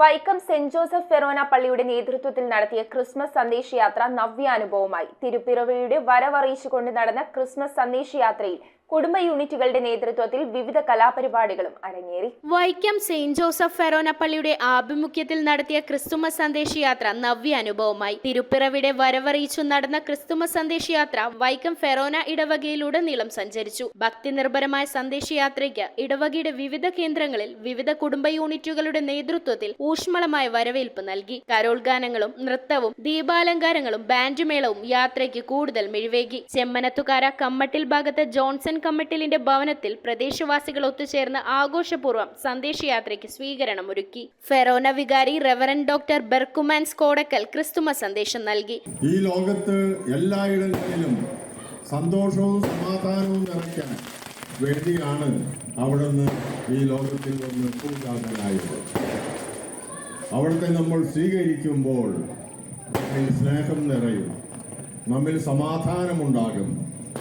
Vaikom saint Joseph Forane പള്ളിയുടെ നേതൃത്വത്തിൽ നടത്തിയ ക്രിസ്മസ് സന്ദേശയാത്ര നവ്യാനുഭവമായി. തിരുപ്പിറവിയുടെ വരവറിയിച്ചുകൊണ്ട് നടന്ന ക്രിസ്മസ് സന്ദേശയാത്രയിൽ കുടുംബ യൂണിറ്റുകളുടെ നേതൃത്വത്തിൽ വിവിധ കലാപരിപാടികളും അരങ്ങേറി. വൈക്കം സെന്റ് ജോസഫ് ഫെറോന പള്ളിയുടെ ആഭിമുഖ്യത്തിൽ നടത്തിയ ക്രിസ്തുമസ് സന്ദേശയാത്ര നവ്യാനുഭവമായി. തിരുപ്പിറവിയുടെ വരവറിയിച്ചു നടന്ന ക്രിസ്തുമസ് സന്ദേശയാത്ര വൈക്കം ഫെറോന ഇടവകയിലുടനീളം സഞ്ചരിച്ചു. ഭക്തി നിർഭരമായ സന്ദേശയാത്രയ്ക്ക് ഇടവകയുടെ വിവിധ കേന്ദ്രങ്ങളിൽ വിവിധ കുടുംബ യൂണിറ്റുകളുടെ നേതൃത്വത്തിൽ ഊഷ്മളമായ വരവേൽപ്പ് നൽകി. കരോൾ ഗാനങ്ങളും നൃത്തവും ദീപാലങ്കാരങ്ങളും ബാൻഡുമേളവും യാത്രയ്ക്ക് കൂടുതൽ മിഴിവേകി. ചെമ്മനത്തുകാര കമ്മട്ടിൽ ഭാഗത്ത് ജോൺസൺ കമ്മട്ടിലിന്റെ ഭവനത്തിൽ പ്രദേശവാസികൾ ഒത്തുചേർന്ന് ആഘോഷപൂർവ്വം സന്ദേശയാത്രയ്ക്ക് സ്വീകരണം ഒരുക്കി. ഫെറോന വികാരി റെവറൻഡ് ഡോക്ടർ ബെർക്കുമാൻസ് കോടക്കൽ ക്രിസ്തുമസ് സന്ദേശം നൽകി. ഈ ലോകത്ത് എല്ലായിടങ്ങളിലും സന്തോഷവും സമാധാനവും നിറയ്ക്കാൻ വേണ്ടിയാണ് അവിടുന്ന് ഈ ലോകത്തിൽ നിന്ന് പൂജാതനായത്. അവിടുത്തെ നമ്മൾ സ്വീകരിക്കുമ്പോൾ നമ്മിൽ സ്നേഹം നിറയും, നമ്മിൽ സമാധാനമുണ്ടാകും.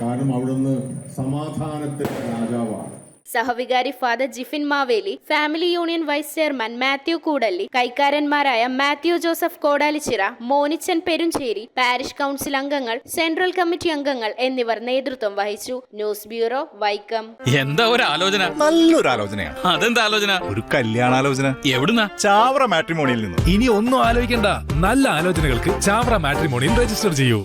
കാരണം അവിടുന്ന് സമാധാനത്തിന്റെ രാജാവാണ്. സഹവികാരി father Jifin Maveli, family union vice chairman Mathew Koodalli, കൈക്കാരന്മാരായ Mathew Joseph Kodalichira, Monichan Perumcheri, parish council അംഗങ്ങൾ, സെൻട്രൽ കമ്മിറ്റി അംഗങ്ങൾ എന്നിവർ നേതൃത്വം വഹിച്ചു. News bureau, Vaikom. എന്താ ഒരു ആലോചന? നല്ലൊരു ആലോചനയാണ്. അതെന്താ ആലോചന? ഒരു കല്യാണാലോചന. എവിടുന്ന? ചാവറ മാട്രിമോണിയിൽ നിന്ന്. ഇനി ഒന്നും ആലോചിക്കണ്ട, നല്ല ആലോചനകൾക്ക് ചാവറ മാട്രിമോണിയിൽ രജിസ്റ്റർ ചെയ്യൂ.